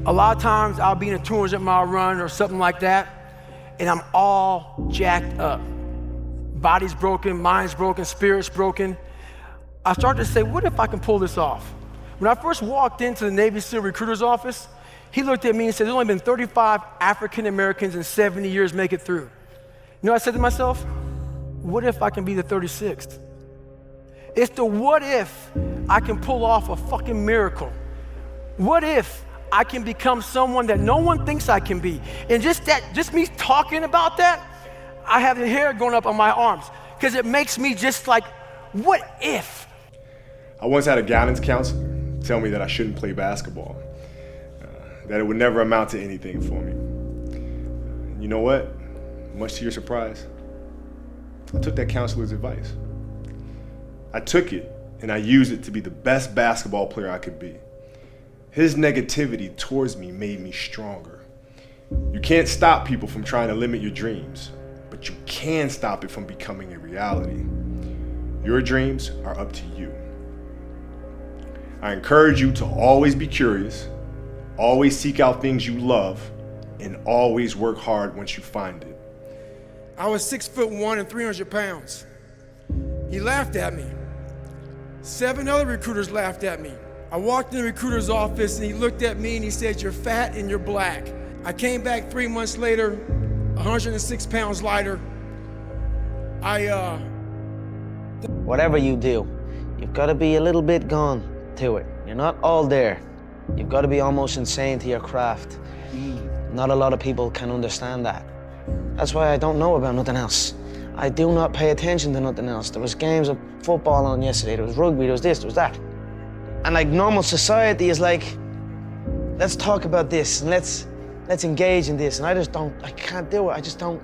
A lot of times I'll be in a 200-mile run or something like that, and I'm all jacked up. Body's broken, mind's broken, spirit's broken. I started to say, what if I can pull this off? When I first walked into the Navy SEAL recruiter's office, he looked at me and said, there's only been 35 African Americans in 70 years make it through. You know what I said to myself? What if I can be the 36th? It's the what if I can pull off a fucking miracle. What if I can become someone that no one thinks I can be? And just me talking about that, I have the hair going up on my arms because it makes me just like, what if? I once had a guidance counselor tell me that I shouldn't play basketball, that it would never amount to anything for me. You know what? Much to your surprise, I took that counselor's advice. I took it and I used it to be the best basketball player I could be. His negativity towards me made me stronger. You can't stop people from trying to limit your dreams, but you can stop it from becoming a reality. Your dreams are up to you. I encourage you to always be curious, always seek out things you love, and always work hard once you find it. I was 6'1" and 300 pounds. He laughed at me. 7 other recruiters laughed at me. I walked in the recruiter's office and he looked at me and he said, you're fat and you're black. I came back 3 months later, 106 pounds lighter. Whatever you do, you've got to be a little bit gone to it. You're not all there. You've got to be almost insane to your craft. Not a lot of people can understand that. That's why I don't know about nothing else. I do not pay attention to nothing else. There was games of football on yesterday, there was rugby, there was this, there was that. And like normal society is like, let's talk about this and let's engage in this. And I can't do it. I just don't,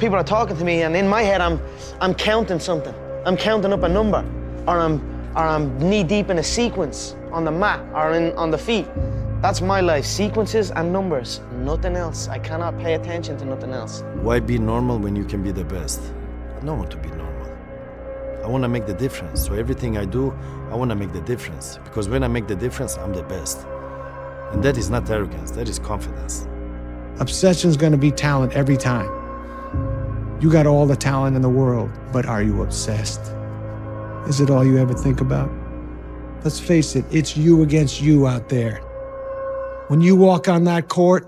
people are talking to me and in my head I'm counting something. I'm counting up a number or I'm knee deep in a sequence on the mat or on the feet. That's my life, sequences and numbers, nothing else. I cannot pay attention to nothing else. Why be normal when you can be the best? I don't want to be normal. I want to make the difference. So everything I do, I want to make the difference. Because when I make the difference, I'm the best. And that is not arrogance, that is confidence. Obsession's gonna be talent every time. You got all the talent in the world, but are you obsessed? Is it all you ever think about? Let's face it, it's you against you out there. When you walk on that court,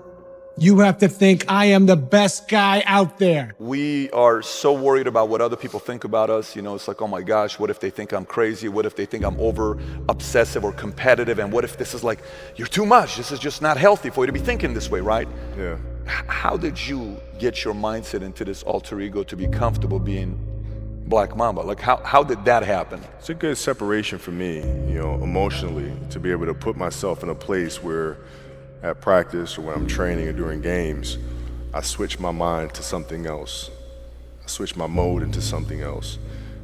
you have to think, I am the best guy out there. We are so worried about what other people think about us. You know, it's like, oh my gosh, what if they think I'm crazy? What if they think I'm over obsessive or competitive? And what if this is like, you're too much. This is just not healthy for you to be thinking this way, right? Yeah. How did you get your mindset into this alter ego to be comfortable being Black Mamba? Like, how did that happen? It's a good separation for me, you know, emotionally, to be able to put myself in a place where at practice or when I'm training or during games, I switch my mind to something else. I switch my mode into something else,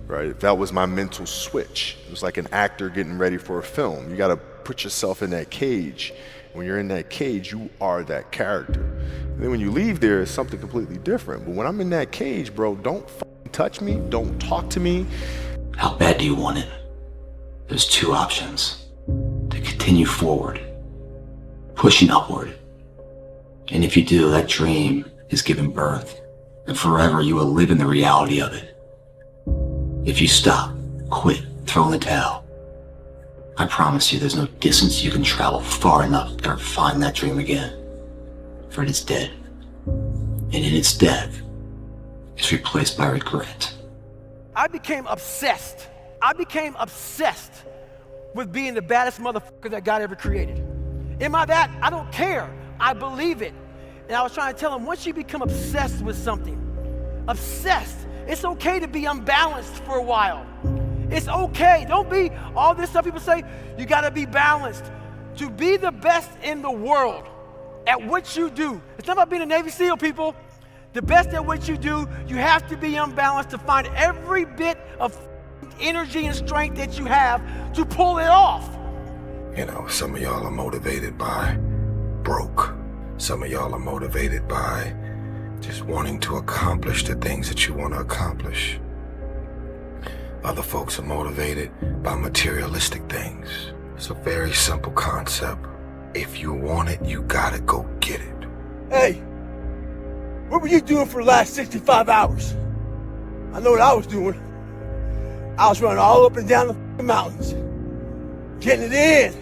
right? That was my mental switch. It was like an actor getting ready for a film. You gotta put yourself in that cage. When you're in that cage, you are that character. And then when you leave there, it's something completely different. But when I'm in that cage, bro, don't fucking touch me, don't talk to me. How bad do you want it? There's 2 options. To continue forward, pushing upward. And if you do, that dream is given birth, and forever you will live in the reality of it. If you stop, quit, throw in the towel, I promise you there's no distance you can travel far enough to ever find that dream again. For it is dead. And in its death, it's replaced by regret. I became obsessed. I became obsessed with being the baddest motherfucker that God ever created. Am I that? I don't care. I believe it. And I was trying to tell him, once you become obsessed with something, obsessed, it's okay to be unbalanced for a while. It's okay. Don't be all this stuff people say, you gotta be balanced. To be the best in the world at what you do, it's not about being a Navy SEAL, people. The best at what you do, you have to be unbalanced to find every bit of energy and strength that you have to pull it off. You know, some of y'all are motivated by broke. Some of y'all are motivated by just wanting to accomplish the things that you want to accomplish. Other folks are motivated by materialistic things. It's a very simple concept. If you want it, you gotta go get it. Hey, what were you doing for the last 65 hours? I know what I was doing. I was running all up and down the mountains, getting it in,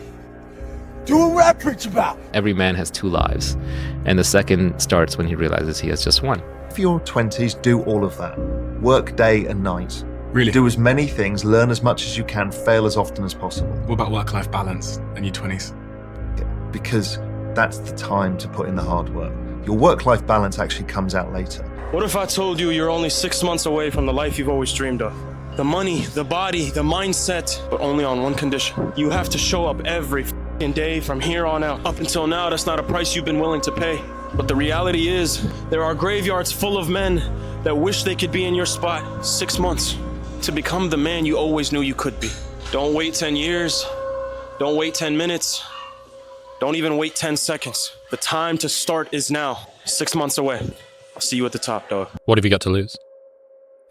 doing what I preach about. Every man has two lives, and the second starts when he realizes he has just one. For your 20s, do all of that. Work day and night. Really? Do as many things, learn as much as you can, fail as often as possible. What about work-life balance in your 20s? Because that's the time to put in the hard work. Your work-life balance actually comes out later. What if I told you you're only 6 months away from the life you've always dreamed of? The money, the body, the mindset, but only on one condition. You have to show up every f***ing day from here on out. Up until now, that's not a price you've been willing to pay. But the reality is, there are graveyards full of men that wish they could be in your spot. 6 months to become the man you always knew you could be. Don't wait 10 years. Don't wait 10 minutes. Don't even wait 10 seconds. The time to start is now. 6 months away. I'll see you at the top, dog. What have you got to lose?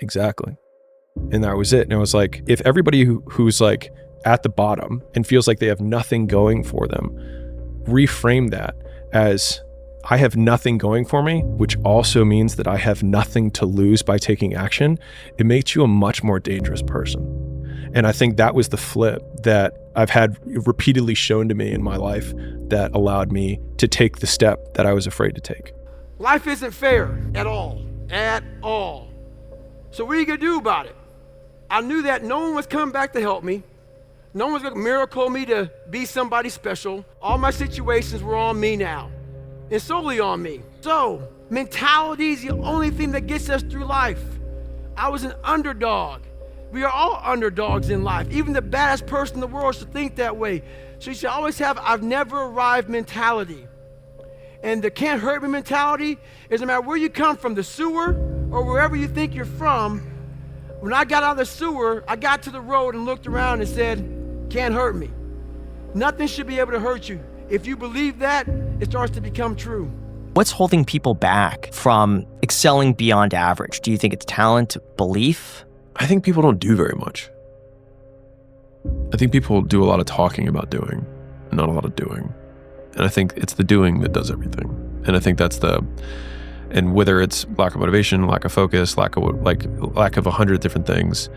Exactly. And that was it. And it was like, if everybody who's like at the bottom and feels like they have nothing going for them, reframe that as, I have nothing going for me, which also means that I have nothing to lose by taking action, it makes you a much more dangerous person. And I think that was the flip that I've had repeatedly shown to me in my life that allowed me to take the step that I was afraid to take. Life isn't fair at all, at all. So what are you gonna do about it? I knew that no one was coming back to help me. No one was gonna miracle me to be somebody special. All my situations were on me now, and solely on me. So, mentality is the only thing that gets us through life. I was an underdog. We are all underdogs in life. Even the baddest person in the world should think that way. So you should always have I've never arrived mentality. And the can't hurt me mentality is no matter where you come from, the sewer or wherever you think you're from, when I got out of the sewer, I got to the road and looked around and said, can't hurt me. Nothing should be able to hurt you. If you believe that, it starts to become true. What's holding people back from excelling beyond average? Do you think it's talent, belief? I think people don't do very much. I think people do a lot of talking about doing, not a lot of doing. And I think it's the doing that does everything. And I think that's and whether it's lack of motivation, lack of focus, lack of 100 different things,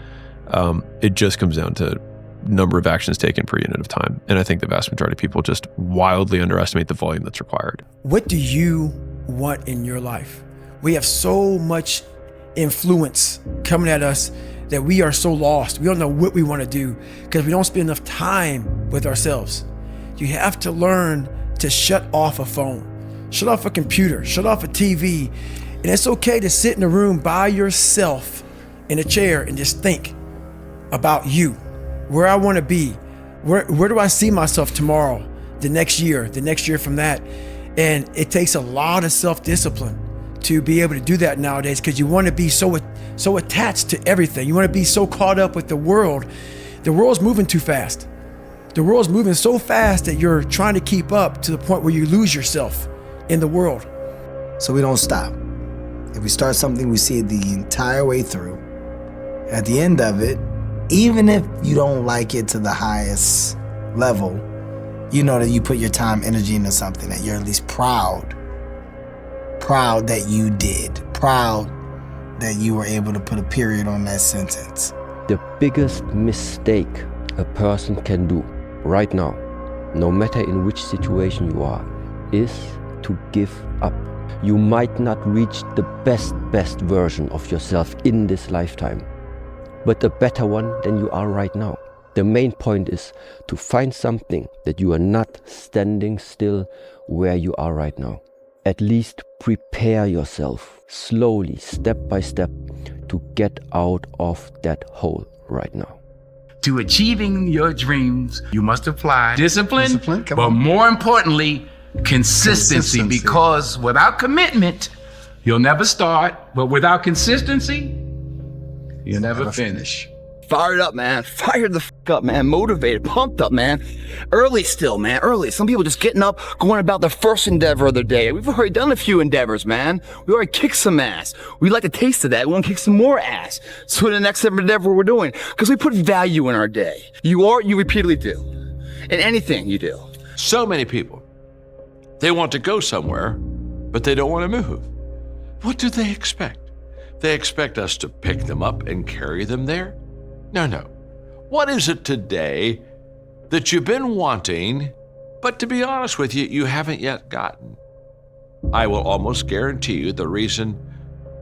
it just comes down to number of actions taken per unit of time. And I think the vast majority of people just wildly underestimate the volume that's required. What do you want in your life? We have so much influence coming at us that we are so lost. We don't know what we want to do because we don't spend enough time with ourselves. You have to learn to shut off a phone, shut off a computer, shut off a TV. And it's okay to sit in a room by yourself in a chair and just think about you, where I want to be, where do I see myself tomorrow, the next year from that. And it takes a lot of self-discipline to be able to do that nowadays because you want to be so attached to everything. You want to be so caught up with the world. The world's moving too fast. The world's moving so fast that you're trying to keep up to the point where you lose yourself in the world. So we don't stop. If we start something, we see it the entire way through. At the end of it, even if you don't like it to the highest level, you know that you put your time, energy into something that you're at least proud that you did, proud that you were able to put a period on that sentence. The biggest mistake a person can do right now, no matter in which situation you are, is to give up. You might not reach the best version of yourself in this lifetime, but a better one than you are right now. The main point is to find something that you are not standing still where you are right now. At least prepare yourself slowly, step by step, to get out of that hole right now. To achieving your dreams, you must apply discipline, but more importantly, consistency, because without commitment, you'll never start, but without consistency, you'll never finish. Fired up, man. Fired the f*** up, man. Motivated, pumped up, man. Early still, man. Early. Some people just getting up, going about their first endeavor of the day. We've already done a few endeavors, man. We already kicked some ass. We like a taste of that. We want to kick some more ass. So the next endeavor we're doing, because we put value in our day. You repeatedly do. In anything you do. So many people They want to go somewhere, but they don't want to move. What do they expect? They expect us to pick them up and carry them there? No. What is it today that you've been wanting, but to be honest with you, you haven't yet gotten? I will almost guarantee you the reason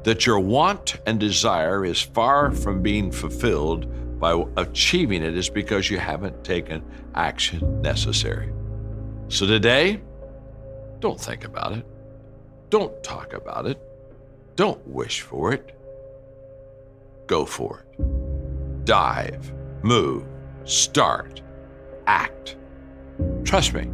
that your want and desire is far from being fulfilled by achieving it is because you haven't taken action necessary. So today, don't think about it. Don't talk about it. Don't wish for it. Go for it. Dive, move, start, act. Trust me,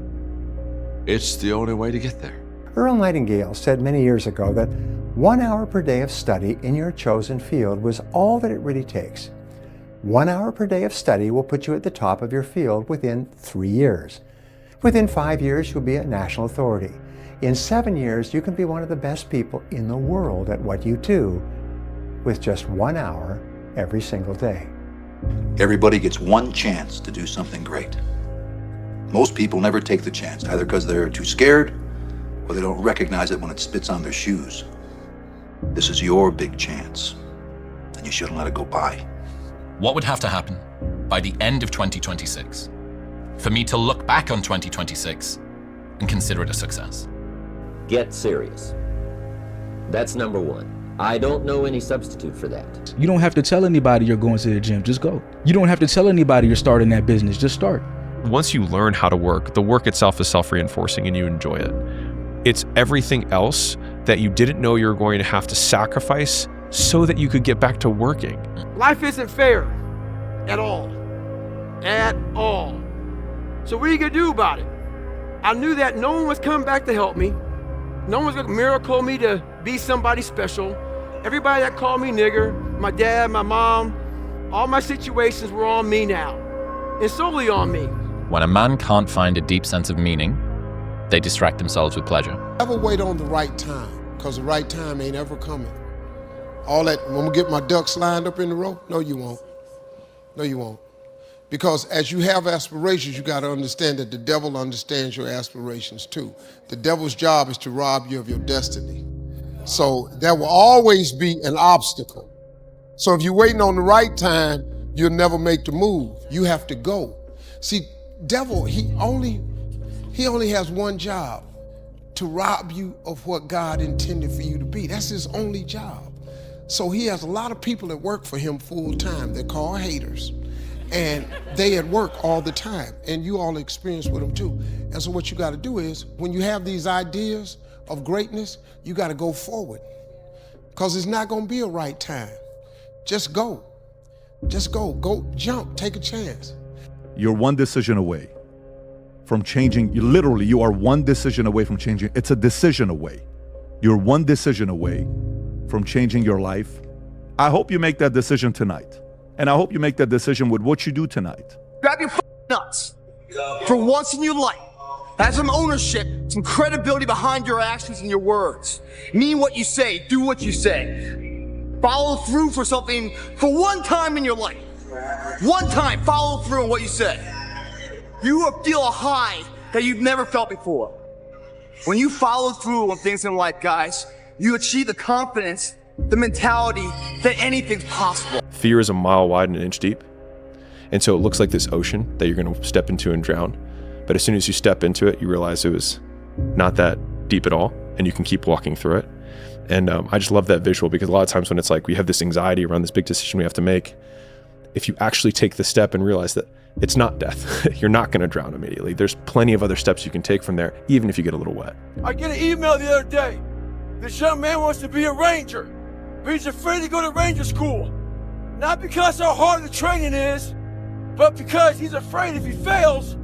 it's the only way to get there. Earl Nightingale said many years ago that 1 hour per day of study in your chosen field was all that it really takes. 1 hour per day of study will put you at the top of your field within 3 years. Within 5 years, you'll be a national authority. In 7 years, you can be one of the best people in the world at what you do with just 1 hour every single day. Everybody gets one chance to do something great. Most people never take the chance, either because they're too scared or they don't recognize it when it spits on their shoes. This is your big chance, and you shouldn't let it go by. What would have to happen by the end of 2026 for me to look back on 2026 and consider it a success? Get serious. That's number one. I don't know any substitute for that. You don't have to tell anybody you're going to the gym, just go. You don't have to tell anybody you're starting that business, just start. Once you learn how to work, the work itself is self-reinforcing and you enjoy it. It's everything else that you didn't know you were going to have to sacrifice so that you could get back to working. Life isn't fair at all. At all. So what are you gonna do about it? I knew that no one was coming back to help me. No one was gonna miracle me to be somebody special. Everybody that called me nigger, my dad, my mom, all my situations were on me now. And solely on me. When a man can't find a deep sense of meaning, they distract themselves with pleasure. Never wait on the right time, because the right time ain't ever coming. All that, when we get my ducks lined up in the row, no you won't. No you won't. Because as you have aspirations, you gotta understand that the devil understands your aspirations too. The devil's job is to rob you of your destiny. So there will always be an obstacle. So if you're waiting on the right time, you'll never make the move. You have to go. See, devil, he only has one job, to rob you of what God intended for you to be. That's his only job. So he has a lot of people that work for him full time. They're called haters. And they at work all the time. And you all experience with them too. And so what you gotta do is, when you have these ideas of greatness, you gotta go forward. Because it's not gonna be a right time. Just go. Just go. Go jump. Take a chance. You're one decision away from changing. You are one decision away from changing. It's a decision away. You're one decision away from changing your life. I hope you make that decision tonight. And I hope you make that decision with what you do tonight. Grab your nuts. For once in your life, have some ownership, some credibility behind your actions and your words. Mean what you say, do what you say. Follow through for something for one time in your life. One time, follow through on what you say. You will feel a high that you've never felt before. When you follow through on things in life, guys, you achieve the confidence, the mentality that anything's possible. Fear is a mile wide and an inch deep. And so it looks like this ocean that you're going to step into and drown. But as soon as you step into it, you realize it was not that deep at all, and you can keep walking through it. And I just love that visual, because a lot of times when it's like we have this anxiety around this big decision we have to make, if you actually take the step and realize that it's not death, you're not going to drown immediately. There's plenty of other steps you can take from there, even if you get a little wet. I get an email the other day. This young man wants to be a ranger, but he's afraid to go to ranger school. Not because how hard the training is, but because he's afraid if he fails,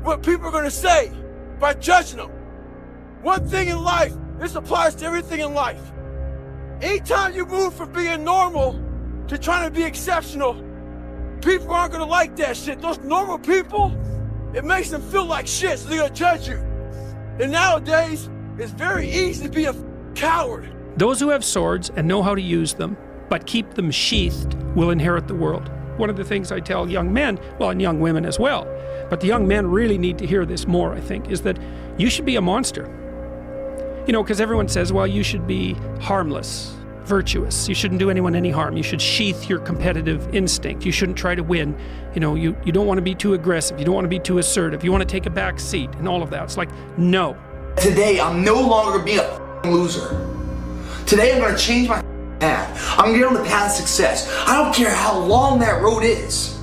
what people are going to say by judging him. One thing in life, this applies to everything in life. Anytime you move from being normal to trying to be exceptional, people aren't going to like that shit. Those normal people, it makes them feel like shit, so they're going to judge you. And nowadays, it's very easy to be a coward. Those who have swords and know how to use them, but keep them sheathed, will inherit the world. One of the things I tell young men, well, and young women as well, but the young men really need to hear this more, I think, is that you should be a monster. You know, because everyone says, well, you should be harmless, virtuous. You shouldn't do anyone any harm. You should sheath your competitive instinct. You shouldn't try to win. You know, you don't want to be too aggressive. You don't want to be too assertive. You want to take a back seat and all of that. It's like, no. Today, I'm no longer being a loser. Today, I'm going to change my path. I'm going to get on the path of success. I don't care how long that road is.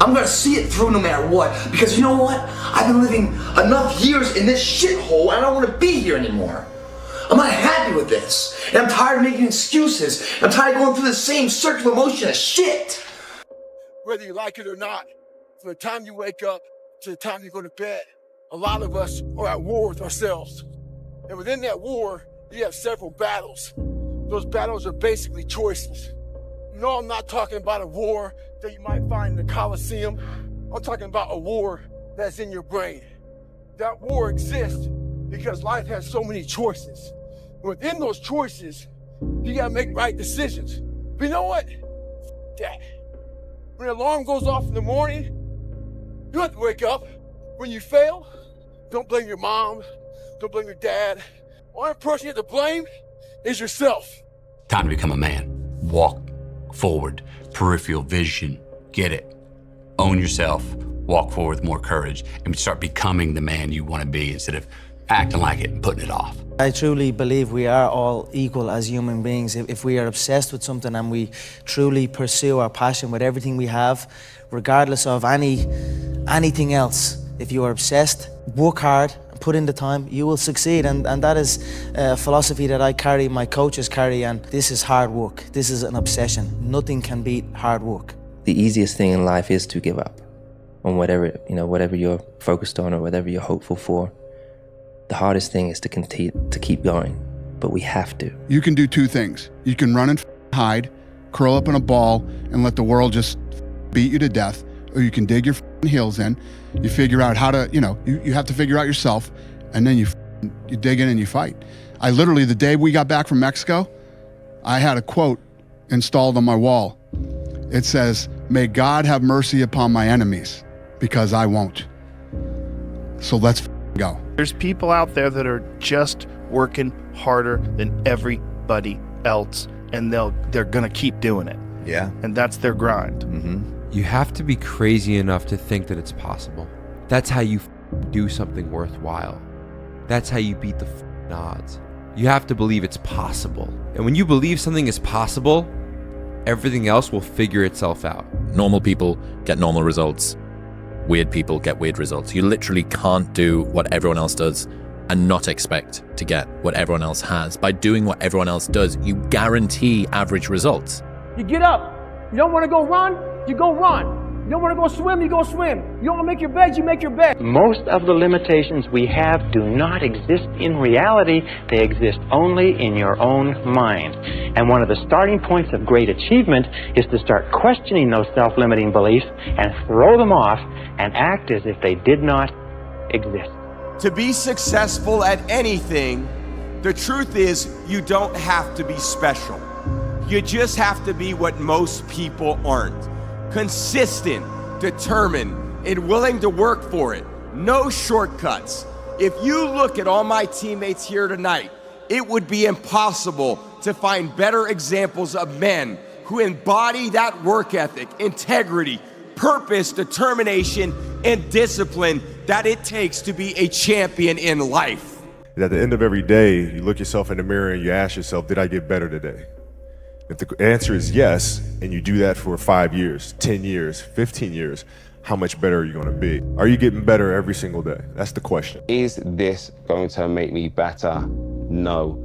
I'm going to see it through no matter what. Because you know what? I've been living enough years in this shithole, and I don't want to be here anymore. I'm not happy with this. And I'm tired of making excuses. I'm tired of going through the same circular motion of shit. Whether you like it or not, from the time you wake up to the time you go to bed, a lot of us are at war with ourselves. And within that war, you have several battles. Those battles are basically choices. No, I'm not talking about a war that you might find in the Coliseum. I'm talking about a war that's in your brain. That war exists because life has so many choices. Within those choices, you gotta make right decisions. But you know what? That. When the alarm goes off in the morning, you don't have to wake up. When you fail, don't blame your mom, don't blame your dad. Only person you have to blame is yourself. Time to become a man. Walk forward, peripheral vision, get it. Own yourself, walk forward with more courage, and start becoming the man you want to be instead of acting like it and putting it off. I truly believe we are all equal as human beings. If we are obsessed with something and we truly pursue our passion with everything we have, regardless of anything else, if you are obsessed, work hard, put in the time, you will succeed. And that is a philosophy that I carry, my coaches carry, and this is hard work. This is an obsession. Nothing can beat hard work. The easiest thing in life is to give up on whatever you're focused on or whatever you're hopeful for. The hardest thing is to keep going, but we have to. You can do two things. You can run and hide, curl up in a ball, and let the world just beat you to death, or you can dig your heels in. You figure out how to, you have to figure out yourself, and then you dig in and you fight. I literally, the day we got back from Mexico, I had a quote installed on my wall. It says, "May God have mercy upon my enemies, because I won't." So let's go. There's people out there that are just working harder than everybody else, and they're gonna keep doing it. Yeah. And that's their grind. Mm-hmm. You have to be crazy enough to think that it's possible. That's how you do something worthwhile. That's how you beat the odds. You have to believe it's possible. And when you believe something is possible, everything else will figure itself out. Normal people get normal results. Weird people get weird results. You literally can't do what everyone else does and not expect to get what everyone else has. By doing what everyone else does, you guarantee average results. You get up. You don't want to go run, you go run. You don't want to go swim, you go swim. You don't want to make your bed, you make your bed. Most of the limitations we have do not exist in reality. They exist only in your own mind. And one of the starting points of great achievement is to start questioning those self-limiting beliefs and throw them off and act as if they did not exist. To be successful at anything, the truth is you don't have to be special. You just have to be what most people aren't. Consistent, determined, and willing to work for it. No shortcuts. If you look at all my teammates here tonight, it would be impossible to find better examples of men who embody that work ethic, integrity, purpose, determination, and discipline that it takes to be a champion in life. At the end of every day, you look yourself in the mirror and you ask yourself, did I get better today? If the answer is yes, and you do that for 5 years, 10 years, 15 years, how much better are you going to be? Are you getting better every single day? That's the question. Is this going to make me better? No.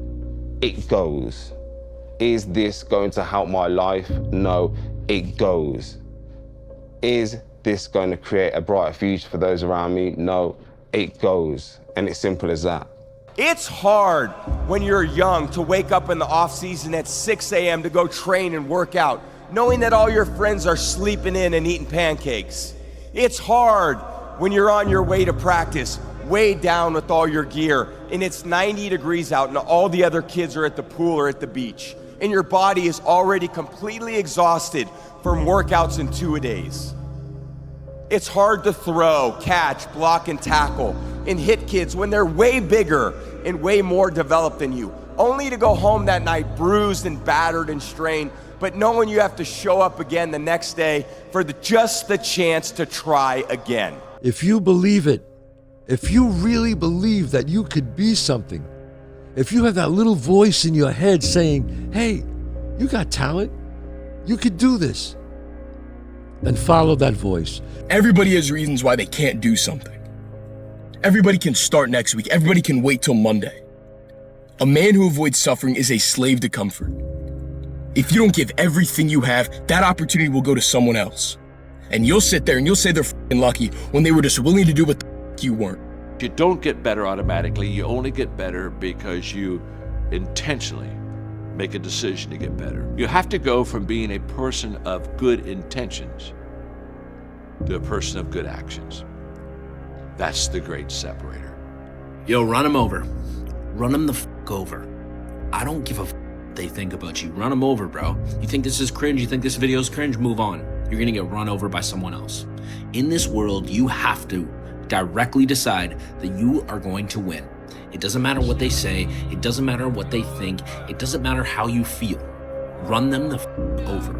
It goes. Is this going to help my life? No. It goes. Is this going to create a brighter future for those around me? No. It goes. And it's simple as that. It's hard when you're young to wake up in the off season at 6 a.m. to go train and work out, knowing that all your friends are sleeping in and eating pancakes. It's hard when you're on your way to practice, weighed down with all your gear, and it's 90 degrees out and all the other kids are at the pool or at the beach. and your body is already completely exhausted from workouts and two-a-days. It's hard to throw, catch, block, and tackle, and hit kids when they're way bigger and way more developed than you, only to go home that night bruised and battered and strained, but knowing you have to show up again the next day for just the chance to try again. If you believe it, if you really believe that you could be something, if you have that little voice in your head saying, hey, you got talent, you could do this, then follow that voice. Everybody has reasons why they can't do something. Everybody can start next week. Everybody can wait till Monday. A man who avoids suffering is a slave to comfort. If you don't give everything you have, that opportunity will go to someone else. And you'll sit there and you'll say they're f***ing lucky when they were just willing to do what the f*** you weren't. You don't get better automatically. You only get better because you intentionally make a decision to get better. You have to go from being a person of good intentions to a person of good actions. That's the great separator. Yo, run them over. Run them the f*** over. I don't give a f*** what they think about you. Run them over, bro. You think this is cringe? You think this video is cringe? Move on. You're gonna get run over by someone else. In this world, you have to directly decide that you are going to win. It doesn't matter what they say. It doesn't matter what they think. It doesn't matter how you feel. Run them the f*** over.